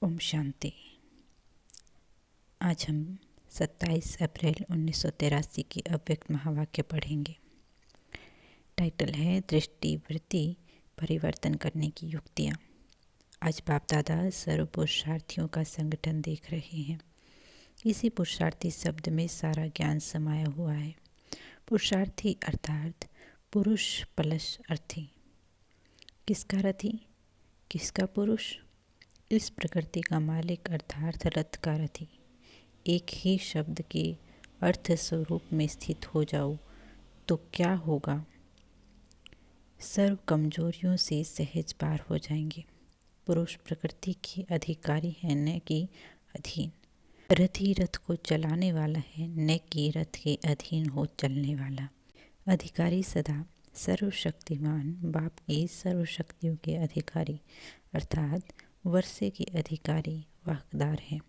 ओम शांति। आज हम 27 अप्रैल 1983 की अव्यक्त महावाक्य पढ़ेंगे। टाइटल है दृष्टि वृत्ति परिवर्तन करने की युक्तियाँ। आज बाप दादा सर्व पुरुषार्थियों का संगठन देख रहे हैं। इसी पुरुषार्थी शब्द में सारा ज्ञान समाया हुआ है। पुरुषार्थी अर्थात पुरुष प्लस अर्थी। किसका रथी, किसका पुरुष? इस प्रकृति का मालिक अर्थात रथ का रथी। एक ही शब्द के अर्थ स्वरूप में स्थित हो जाओ तो क्या होगा? सर्व कमजोरियों से सहज पार हो जाएंगे। पुरुष प्रकृति के अधिकारी है, न कि अधीन। रथी रथ को चलाने वाला है, न कि रथ के अधीन हो चलने वाला। अधिकारी सदा सर्वशक्तिमान बाप के सर्व शक्तियों के अधिकारी अर्थात वर्षे के अधिकारी व हकदार हैं।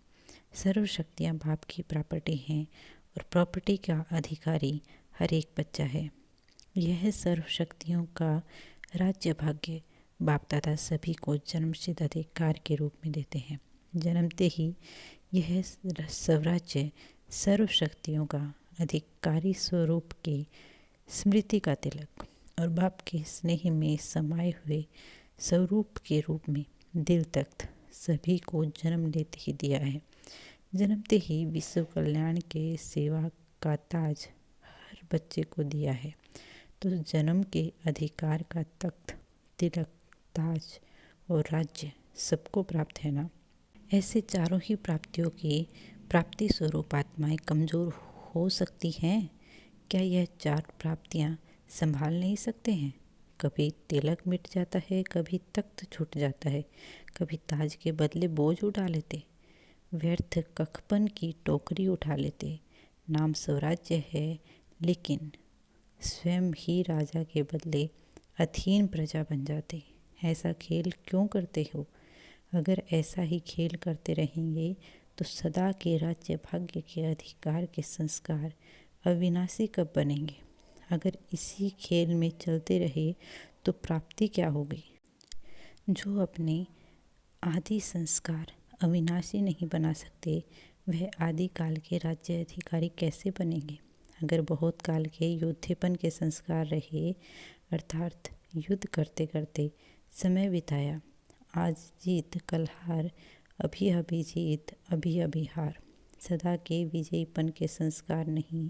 सर्व शक्तियाँ बाप की प्रॉपर्टी हैं और प्रॉपर्टी का अधिकारी हर एक बच्चा है। यह सर्व शक्तियों का राज्य भाग्य बाप दादा सभी को जन्मसिद्ध अधिकार के रूप में देते हैं। जन्मते ही यह स्वराज्य सर्व शक्तियों का अधिकारी स्वरूप के स्मृति का तिलक और बाप के स्नेह में समाये हुए स्वरूप के रूप में दिल तख्त सभी को जन्म लेते ही दिया है। जन्मते ही विश्व कल्याण के सेवा का ताज हर बच्चे को दिया है। तो जन्म के अधिकार का तख्त, तिलक, ताज और राज्य सबको प्राप्त है ना। ऐसे चारों ही प्राप्तियों की प्राप्ति स्वरूप आत्माएं कमजोर हो सकती हैं। क्या यह चार प्राप्तियां संभाल नहीं सकते हैं? कभी तिलक मिट जाता है, कभी तख्त छूट जाता है, कभी ताज के बदले बोझ उठा लेते, व्यर्थ कखपन की टोकरी उठा लेते। नाम स्वराज्य है, लेकिन स्वयं ही राजा के बदले अधीन प्रजा बन जाते। ऐसा खेल क्यों करते हो? अगर ऐसा ही खेल करते रहेंगे तो सदा के राज्य भाग्य के अधिकार के संस्कार अविनाशी कब बनेंगे? अगर इसी खेल में चलते रहे तो प्राप्ति क्या होगी? जो अपने आदि संस्कार अविनाशी नहीं बना सकते, वह आदि काल के राज्य अधिकारी कैसे बनेंगे? अगर बहुत काल के योद्धेपन के संस्कार रहे, अर्थात युद्ध करते करते समय बिताया, आज जीत कल हार, अभी अभी जीत अभी अभी हार, सदा के विजयीपन के संस्कार नहीं,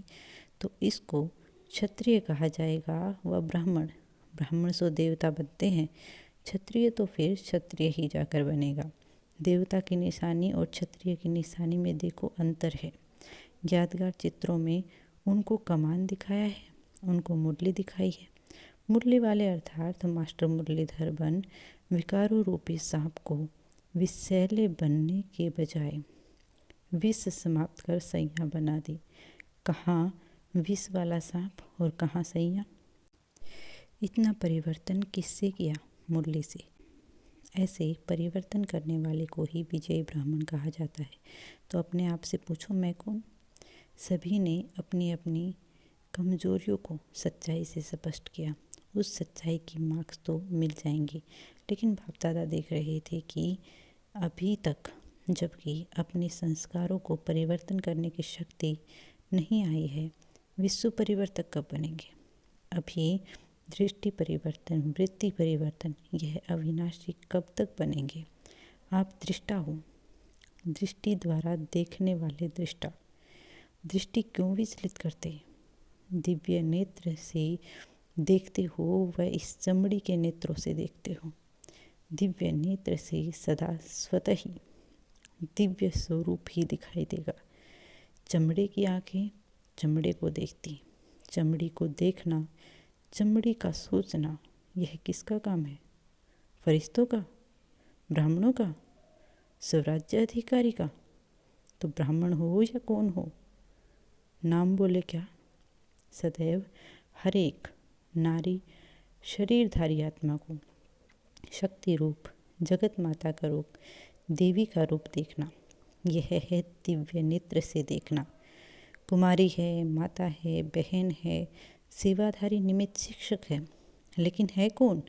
तो इसको क्षत्रिय कहा जाएगा व ब्राह्मण सो देवता बनते हैं, क्षत्रिय तो फिर क्षत्रिय ही जाकर बनेगा। देवता की निशानी और क्षत्रिय की निशानी में देखो अंतर है। यादगार चित्रों में उनको कमान दिखाया है, उनको मुरली दिखाई है। मुरली वाले अर्थात मास्टर मुरलीधर बन विकारों रूपी सांप को विषैले बनने के बजाय विष समाप्त कर सैया बना दी। कहाँ विष वाला सांप और कहाँ सैया? इतना परिवर्तन किससे किया? मुरली से। ऐसे परिवर्तन करने वाले को ही विजयी ब्राह्मण कहा जाता है। तो अपने आप से पूछो, मैं कौन? सभी ने अपनी अपनी कमजोरियों को सच्चाई से स्पष्ट किया। उस सच्चाई की मार्क्स तो मिल जाएंगी, लेकिन बाप दादा देख रहे थे कि अभी तक जबकि अपने संस्कारों को परिवर्तन करने की शक्ति नहीं आई है, विश्व परिवर्तक कब बनेंगे? अभी दृष्टि परिवर्तन, वृत्ति परिवर्तन, यह अविनाशी कब तक बनेंगे? आप दृष्टा हो, दृष्टि द्वारा देखने वाले दृष्टा। दृष्टि क्यों विचलित करते? दिव्य नेत्र से देखते हो व इस चमड़ी के नेत्रों से देखते हो। दिव्य नेत्र से सदा स्वतः ही दिव्य स्वरूप ही दिखाई देगा। चमड़े की आंखें चमड़े को देखती, चमड़ी को देखना, चमड़ी का सोचना, यह किसका काम है? फरिश्तों का? ब्राह्मणों का? स्वराज्य अधिकारी का? तो ब्राह्मण हो या कौन हो, नाम बोले क्या? सदैव हर एक नारी शरीरधारी आत्मा को शक्ति रूप, जगत माता का रूप, देवी का रूप देखना, यह है दिव्य नेत्र से देखना। कुमारी है, माता है, बहन है, सेवाधारी निमित्त शिक्षक है, लेकिन है कौन?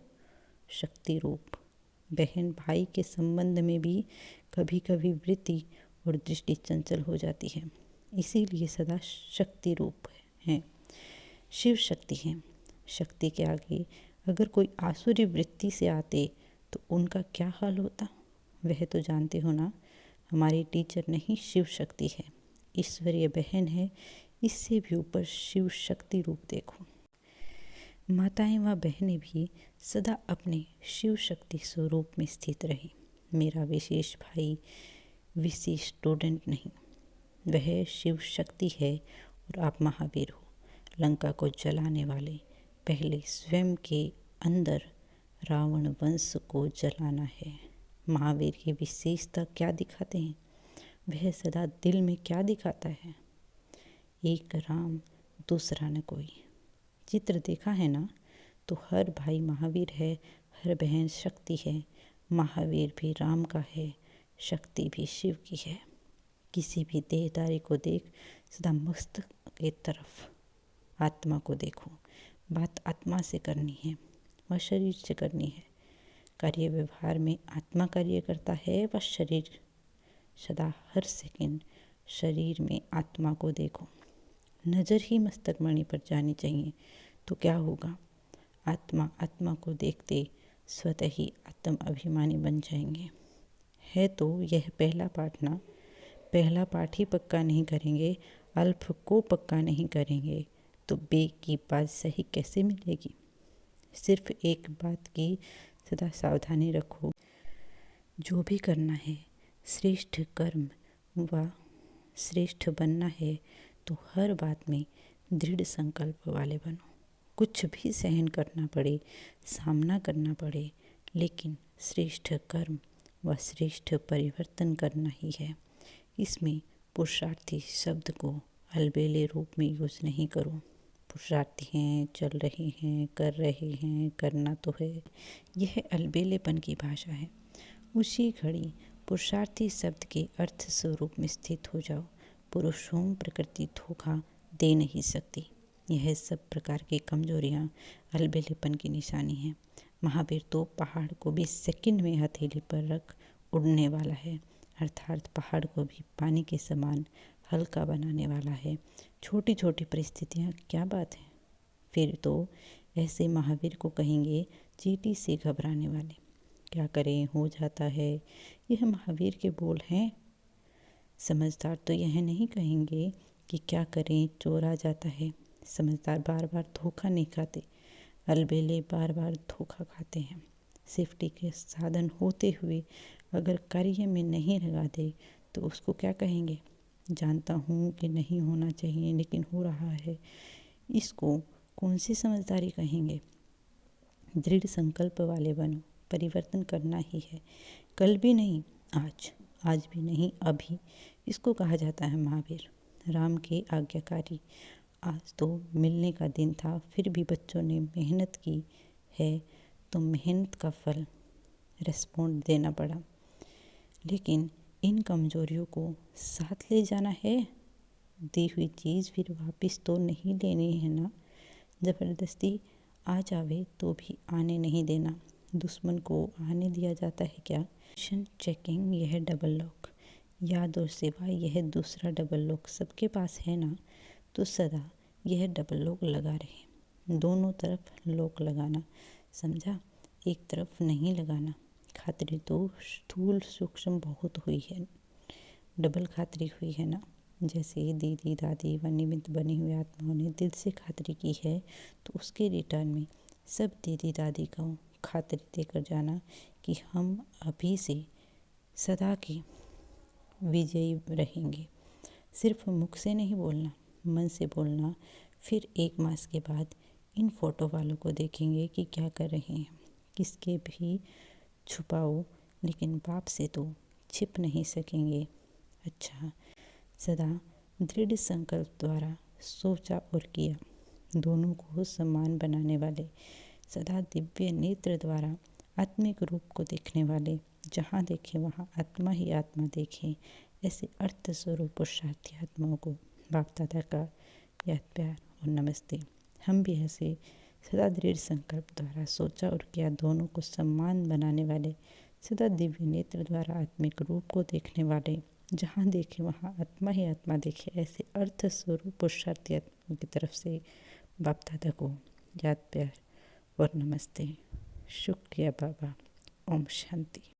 शक्ति रूप, बहन भाई के संबंध में भी कभी कभी वृत्ति और दृष्टि चंचल हो जाती है, इसीलिए सदा शक्ति रूप है, शिव शक्ति है। शक्ति के आगे अगर कोई आसुरी वृत्ति से आते तो उनका क्या हाल होता, वह तो जानते हो ना। हमारी टीचर नहीं, शिव शक्ति है, ईश्वरीय बहन है, इससे भी ऊपर शिव शक्ति रूप देखो। माताएं व बहनें भी सदा अपने शिव शक्ति स्वरूप में स्थित रहें। मेरा विशेष भाई विशेष स्टूडेंट नहीं, वह शिव शक्ति है और आप महावीर हो। लंका को जलाने वाले पहले स्वयं के अंदर रावण वंश को जलाना है। महावीर की विशेषता क्या दिखाते हैं, वह सदा दिल में क्या दिखाता है, एक राम दूसरा न कोई। चित्र देखा है ना, तो हर भाई महावीर है, हर बहन शक्ति है। महावीर भी राम का है, शक्ति भी शिव की है। किसी भी देहदारी को देख सदा मस्तक की तरफ आत्मा को देखो। बात आत्मा से करनी है व शरीर से करनी है। कार्य व्यवहार में आत्मा कार्य करता है व शरीर, सदा हर सेकंड शरीर में आत्मा को देखो। नज़र ही मस्तक मणि पर जानी चाहिए तो क्या होगा, आत्मा आत्मा को देखते स्वतः ही आत्म अभिमानी बन जाएंगे। है तो यह पहला पाठ ना, पहला पाठ ही पक्का नहीं करेंगे, अल्फ को पक्का नहीं करेंगे तो बे की बात सही कैसे मिलेगी। सिर्फ एक बात की सदा सावधानी रखो, जो भी करना है श्रेष्ठ कर्म व श्रेष्ठ बनना है तो हर बात में दृढ़ संकल्प वाले बनो। कुछ भी सहन करना पड़े, सामना करना पड़े, लेकिन श्रेष्ठ कर्म व श्रेष्ठ परिवर्तन करना ही है। इसमें पुरुषार्थी शब्द को अलबेले रूप में यूज़ नहीं करो। पुरुषार्थी हैं, चल रहे हैं, कर रहे हैं, करना तो है, यह अलबेलेपन की भाषा है। उसी घड़ी पुरुषार्थी शब्द के अर्थ स्वरूप में स्थित हो जाओ। पुरुषों प्रकृति धोखा दे नहीं सकती। यह सब प्रकार की कमजोरियाँ अलबेलेपन की निशानी है। महावीर तो पहाड़ को भी सेकंड में हथेली पर रख उड़ने वाला है, अर्थात पहाड़ को भी पानी के समान हल्का बनाने वाला है। छोटी छोटी परिस्थितियाँ क्या बात है। फिर तो ऐसे महावीर को कहेंगे चींटी से घबराने वाले। क्या करें, हो जाता है, यह महावीर के बोल हैं। समझदार तो यह नहीं कहेंगे कि क्या करें, चोर आ जाता है। समझदार बार बार धोखा नहीं खाते, अलबेले बार बार धोखा खाते हैं। सेफ्टी के साधन होते हुए अगर कार्य में नहीं लगाते तो उसको क्या कहेंगे। जानता हूँ कि नहीं होना चाहिए लेकिन हो रहा है, इसको कौन सी समझदारी कहेंगे। दृढ़ संकल्प वाले बनो, परिवर्तन करना ही है। कल भी नहीं, आज भी नहीं, अभी, इसको कहा जाता है महावीर, राम के आज्ञाकारी। आज तो मिलने का दिन था, फिर भी बच्चों ने मेहनत की है तो मेहनत का फल रिस्पॉन्ड देना पड़ा। लेकिन इन कमजोरियों को साथ ले जाना है। दी हुई चीज़ फिर वापस तो नहीं लेनी है ना। ज़बरदस्ती आ जावे तो भी आने नहीं देना। दुश्मन को आने दिया जाता है क्या। मिशन चेकिंग, यह डबल लॉक, याद और सिवाय यह दूसरा डबल लॉक सबके पास है ना, तो सदा यह डबल लॉक लगा रहे। दोनों तरफ लॉक लगाना, समझा, एक तरफ नहीं लगाना। खातिरी तो स्थूल सूक्ष्म बहुत हुई है, डबल खातिरी हुई है ना। जैसे दीदी दादी व निमित्त बनी हुई आत्माओं ने दिल से खातिरी की है तो उसके रिटर्न में सब दीदी दादी को खातिरी देकर जाना कि हम अभी से सदा के विजयी रहेंगे। सिर्फ मुख से नहीं बोलना, मन से बोलना। फिर 1 मास के बाद इन फोटो वालों को देखेंगे कि क्या कर रहे हैं। किसके भी छुपाओ, लेकिन बाप से तो छिप नहीं सकेंगे। अच्छा, सदा दृढ़ संकल्प द्वारा सोचा और किया, दोनों को समान बनाने वाले, सदा दिव्य नेत्र द्वारा आत्मिक रूप को देखने वाले, जहाँ देखे वहाँ आत्मा ही आत्मा देखें, ऐसे अर्थ स्वरूप पुरुषार्थी आत्माओं को बाप दादा का याद, प्यार और नमस्ते। हम भी ऐसे सदा दृढ़ संकल्प द्वारा सोचा और किया दोनों को सम्मान बनाने वाले, सदा दिव्य नेत्र द्वारा आत्मिक रूप को देखने वाले, जहाँ देखे वहाँ आत्मा ही आत्मा देखे, ऐसे अर्थ स्वरूप पुरुषार्थी आत्मा की तरफ से बाप दादा को याद प्यार और नमस्ते। शुक्रिया बाबा। ओम शांति।